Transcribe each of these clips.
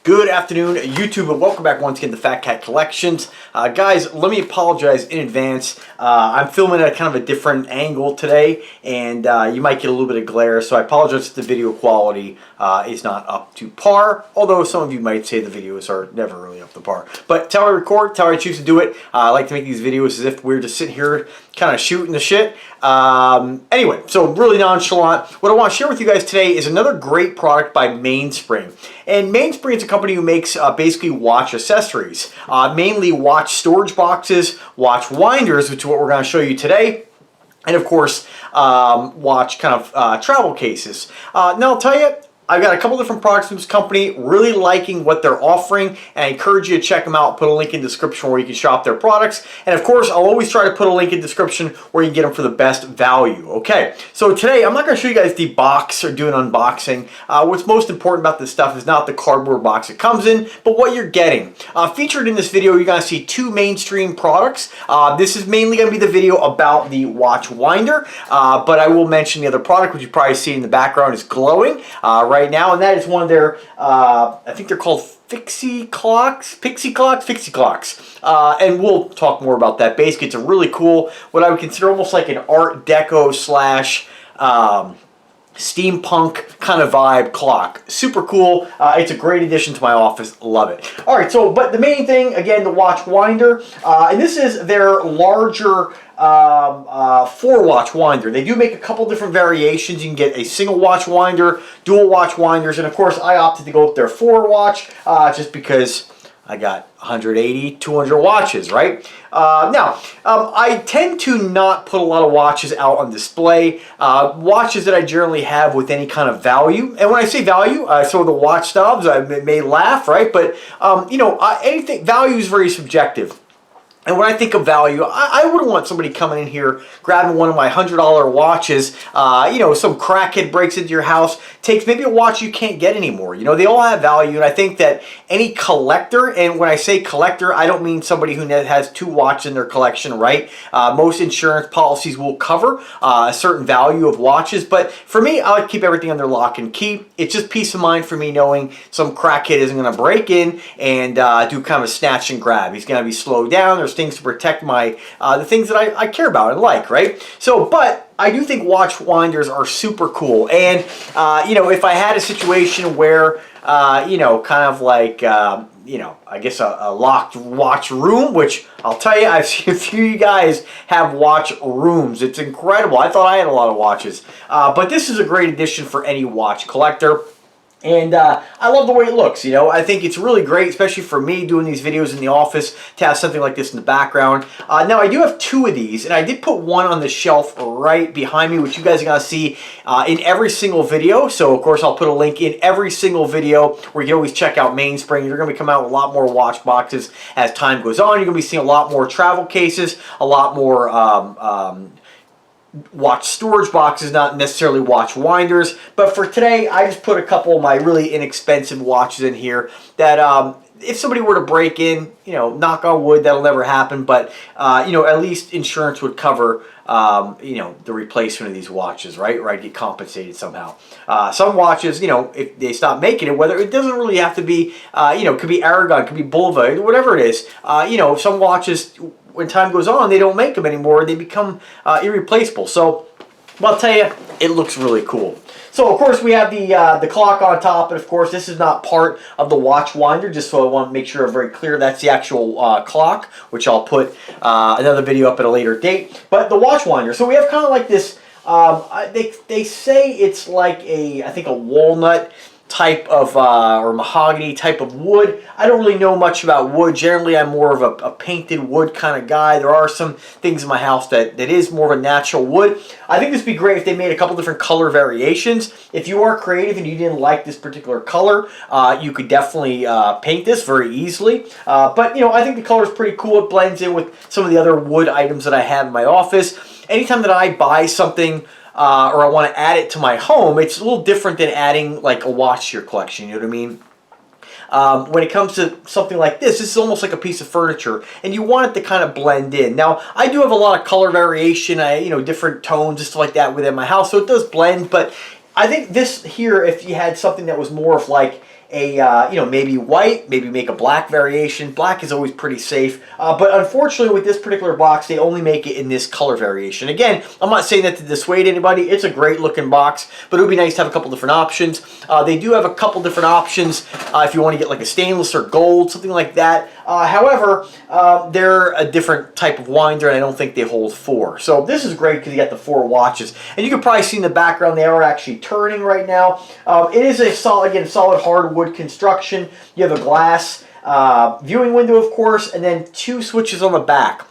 Good afternoon, YouTube, and welcome back once again to Fat Cat Collections. Guys, let me apologize in advance. I'm filming at kind of a different angle today, and you might get a little bit of glare, so I apologize if the video quality is not up to par, although some of you might say the videos are never really up to par. But till I record, till I choose to do it, I like to make these videos as if we're just sitting here kind of shooting the shit. Anyway, so really nonchalant. What I want to share with you guys today is another great product by Mainspring. And Mainspring is a company who makes basically watch accessories, mainly watch storage boxes, watch winders, which is what we're going to show you today, and of course, watch kind of travel cases. Now I'll tell you, I've got a couple different products from this company, really liking what they're offering, and I encourage you to check them out. Put a link in the description where you can shop their products. And of course, I'll always try to put a link in the description where you can get them for the best value. Okay, so today I'm not going to show you guys the box or do an unboxing. What's most important about this stuff is not the cardboard box it comes in, but what you're getting. Featured in this video, you're going to see two mainstream products. This is mainly going to be the video about the watch winder, but I will mention the other product, which you probably see in the background is glowing right now, and that is one of their, I think they're called Pixie clocks, and we'll talk more about that. Basically, it's a really cool, what I would consider almost like an Art Deco slash steampunk kind of vibe clock. Super cool. It's a great addition to my office. Love it. All right, so, but the main thing, again, the watch winder, and this is their larger 4-watch winder. They do make a couple different variations. You can get a single watch winder, dual watch winders, and of course I opted to go with their 4-watch just because I got 180, 200 watches, right? I tend to not put a lot of watches out on display. Watches that I generally have with any kind of value. And when I say value, so the watch snobs may laugh, right? But, you know, anything, value is very subjective. And when I think of value, I wouldn't want somebody coming in here, grabbing one of my $100 watches, you know, some crackhead breaks into your house, takes maybe a watch you can't get anymore. You know, they all have value, and I think that any collector, and when I say collector, I don't mean somebody who has 2 watches in their collection, right? Most insurance policies will cover a certain value of watches, but for me, I like to keep everything under lock and key. It's just peace of mind for me knowing some crackhead isn't going to break in and do kind of a snatch and grab. He's going to be slowed down. There's things to protect my the things that I care about and like, right? So, but I do think watch winders are super cool, and you know, if I had a situation where you know, kind of like you know, I guess a locked watch room, which I'll tell you, I've seen a few of you guys have watch rooms. It's incredible. I thought I had a lot of watches, but this is a great addition for any watch collector. And I love the way it looks, you know. I think it's really great, especially for me doing these videos in the office, to have something like this in the background. Now, I do have 2 of these, and I did put one on the shelf right behind me, which you guys are going to see in every single video. So, of course, I'll put a link in every single video where you can always check out Mainspring. You're going to be coming out with a lot more watch boxes as time goes on. You're going to be seeing a lot more travel cases, a lot more watch storage boxes, not necessarily watch winders. But for today, I just put a couple of my really inexpensive watches in here that if somebody were to break in, you know, knock on wood, that'll never happen, but you know, at least insurance would cover you know, the replacement of these watches, right? Or I'd get compensated somehow. Some watches, you know, if they stop making it, whether it doesn't really have to be, you know, it could be Aragon, it could be Bulova, whatever it is. You know, some watches, when time goes on, they don't make them anymore. They become irreplaceable. So, well, I'll tell you, it looks really cool. So, of course, we have the clock on top, and of course, this is not part of the watch winder, just so I want to make sure I'm very clear. That's the actual clock, which I'll put another video up at a later date. But the watch winder, so we have kind of like this, they say it's like I think a walnut type of or mahogany type of wood. I don't really know much about wood. Generally, I'm more of a painted wood kind of guy. There are some things in my house that is more of a natural wood. I think this would be great if they made a couple different color variations. If you are creative and you didn't like this particular color, you could definitely paint this very easily. But you know, I think the color is pretty cool. It blends in with some of the other wood items that I have in my office. Anytime that I buy something or I want to add it to my home, it's a little different than adding like a watch to your collection, you know what I mean? When it comes to something like this is almost like a piece of furniture, and you want it to kind of blend in. Now, I do have a lot of color variation, you know, different tones and stuff like that within my house, so it does blend, but I think this here, if you had something that was more of like a maybe white, maybe make a black variation. Black is always pretty safe, but unfortunately with this particular box, they only make it in this color variation. Again, I'm not saying that to dissuade anybody. It's a great looking box, but it would be nice to have a couple different options. They do have a couple different options if you want to get like a stainless or gold, something like that. However, they're a different type of winder, and I don't think they hold 4. So this is great because you got the 4 watches, and you can probably see in the background they are actually turning right now. It is a solid hardwood construction. You have a glass viewing window, of course, and then 2 switches on the back.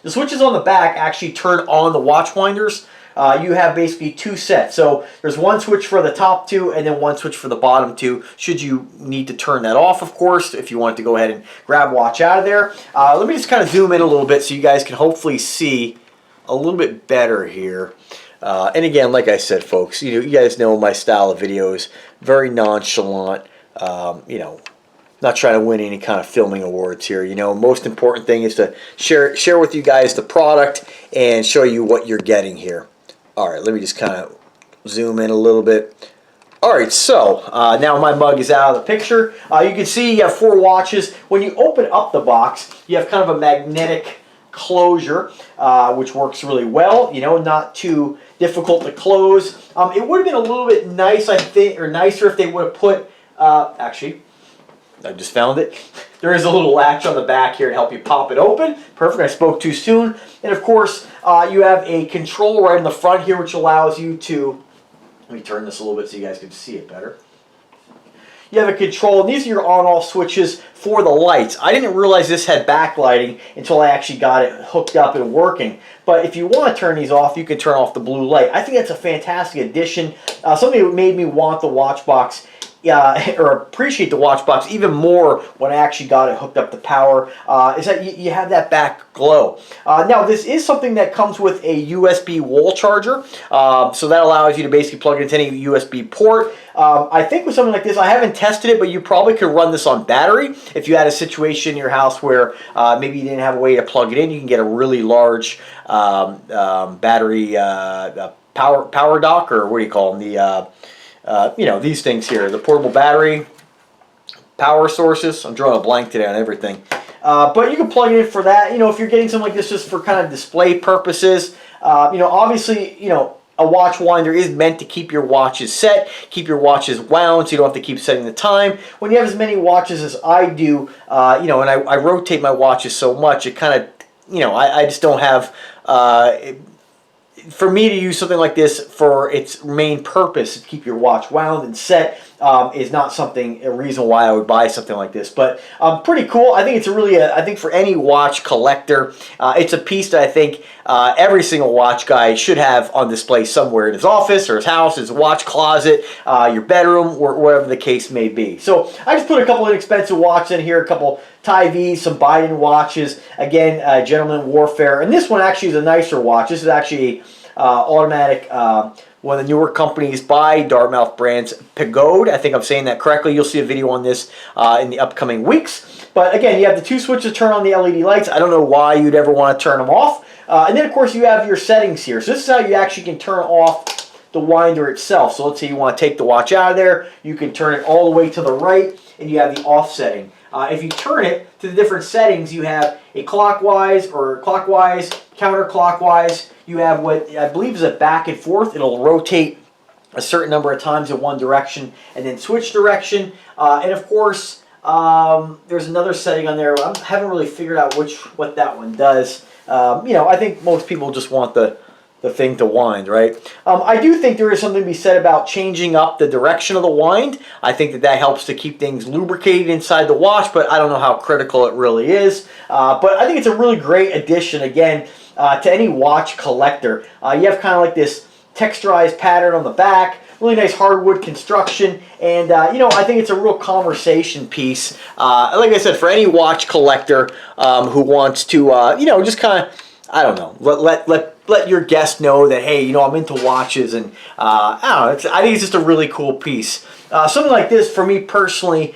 The switches on the back actually turn on the watch winders. You have basically 2 sets. So there's 1 switch for the top 2 and then 1 switch for the bottom 2, should you need to turn that off, of course, if you want to go ahead and grab watch out of there. Let me just kind of zoom in a little bit so you guys can hopefully see a little bit better here. And again, like I said, folks, you guys know my style of videos, very nonchalant, not trying to win any kind of filming awards here. Most important thing is to share with you guys the product and show you what you're getting here. All right, let me just kind of zoom in a little bit. All right, so now my mug is out of the picture. You can see you have 4 watches. When you open up the box, you have kind of a magnetic closure, which works really well. Not too difficult to close. It would have been a little bit nice, I think, or nicer if they would have put. Actually, I just found it. There is a little latch on the back here to help you pop it open. Perfect. I spoke too soon. And of course, you have a control right in the front here, which allows you to. Let me turn this a little bit so you guys can see it better. You have a control, and these are your on-off switches for the lights. I didn't realize this had backlighting until I actually got it hooked up and working. But if you want to turn these off, you can turn off the blue light. I think that's a fantastic addition. Something that made me want the watch box, or appreciate the watch box even more when I actually got it hooked up to power, is that you have that back glow. Now this is something that comes with a USB wall charger, so that allows you to basically plug it into any USB port. I think with something like this, I haven't tested it, but you probably could run this on battery. If you had a situation in your house where maybe you didn't have a way to plug it in, you can get a really large battery power dock, or what do you call them? These things here, the portable battery power sources. I'm drawing a blank today on everything. But you can plug it in for that. If you're getting something like this just for kind of display purposes, obviously, a watch winder is meant to keep your watches set, keep your watches wound, so you don't have to keep setting the time. When you have as many watches as I do, and I rotate my watches so much, it kind of, I just don't have. For me to use something like this for its main purpose, to keep your watch wound and set, is not a reason why I would buy something like this. But pretty cool. I think it's I think for any watch collector, it's a piece that I think every single watch guy should have on display somewhere in his office or his house, his watch closet, your bedroom, or wherever the case may be. So I just put a couple inexpensive watches in here, a couple Tie V's, some Biden watches. Again, Gentleman Warfare. And this one actually is a nicer watch. This is actually automatic, one of the newer companies by Dartmouth brands, Pagode. I think I'm saying that correctly. You'll see a video on this in the upcoming weeks. But again, you have the 2 switches to turn on the LED lights. I don't know why you'd ever want to turn them off. And then, of course, you have your settings here. So this is how you actually can turn off the winder itself. So let's say you want to take the watch out of there. You can turn it all the way to the right, and you have the off setting. If you turn it to the different settings, you have a clockwise, counterclockwise. You have what I believe is a back and forth. It'll rotate a certain number of times in one direction and then switch direction. And of course, there's another setting on there. I haven't really figured out what that one does. I think most people just want the thing to wind, right? I do think there is something to be said about changing up the direction of the wind. I think that helps to keep things lubricated inside the watch, but I don't know how critical it really is. But I think it's a really great addition, again, to any watch collector. You have kind of like this texturized pattern on the back, really nice hardwood construction, and I think it's a real conversation piece. Like I said, for any watch collector who wants to, just kind of, I don't know, let your guest know that, hey, I'm into watches, and I don't know. I think it's just a really cool piece. Something like this, for me personally,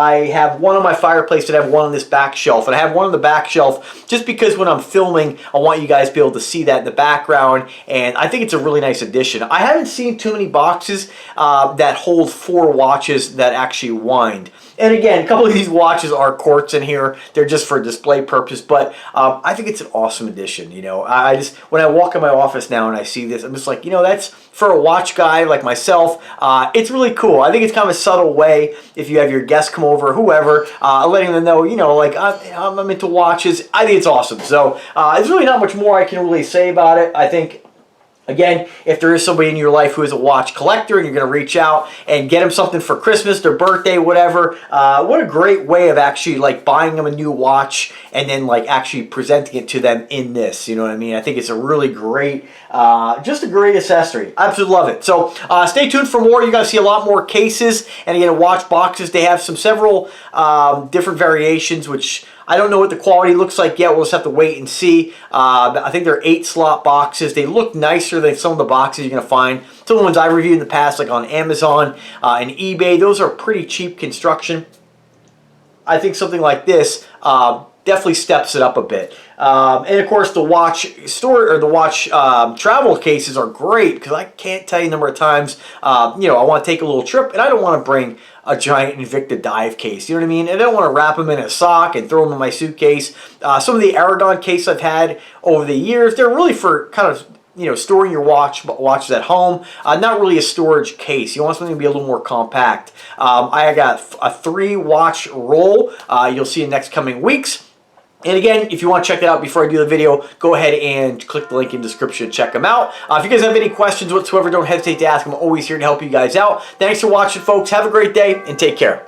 I have one on my fireplace and I have one on this back shelf. And I have one on the back shelf just because when I'm filming, I want you guys to be able to see that in the background. And I think it's a really nice addition. I haven't seen too many boxes that hold 4 watches that actually wind. And again, a couple of these watches are quartz in here. They're just for display purpose, but I think it's an awesome addition. You know, I just, when I walk in my office now and I see this, I'm just like, you know, that's for a watch guy like myself. It's really cool. I think it's kind of a subtle way if you have your guests come over, whoever, letting them know, you know, like I'm into watches. I think it's awesome. So there's really not much more I can really say about it. I think, again, if there is somebody in your life who is a watch collector and you're going to reach out and get them something for Christmas, their birthday, whatever, what a great way of actually like buying them a new watch and then like actually presenting it to them in this. You know what I mean? I think it's a really great, just a great accessory. I absolutely love it. So stay tuned for more. You're going to see a lot more cases. And again, watch boxes. They have several different variations, which I don't know what the quality looks like yet. We'll just have to wait and see. I think they're 8-slot boxes. They look nicer than some of the boxes you're going to find. Some of the ones I've reviewed in the past, like on Amazon and eBay, those are pretty cheap construction. I think something like this definitely steps it up a bit. And of course, the watch store or the watch travel cases are great because I can't tell you the number of times you know, I want to take a little trip and I don't want to bring a giant Invicta dive case. You know what I mean? And I don't want to wrap them in a sock and throw them in my suitcase. Some of the Aragon cases I've had over the years, they're really for kind of, you know, storing your watches at home. Not really a storage case. You want something to be a little more compact. I got a 3-watch roll. You'll see in next coming weeks. And again, if you want to check it out before I do the video, go ahead and click the link in the description and check them out. If you guys have any questions whatsoever, don't hesitate to ask. I'm always here to help you guys out. Thanks for watching, folks. Have a great day and take care.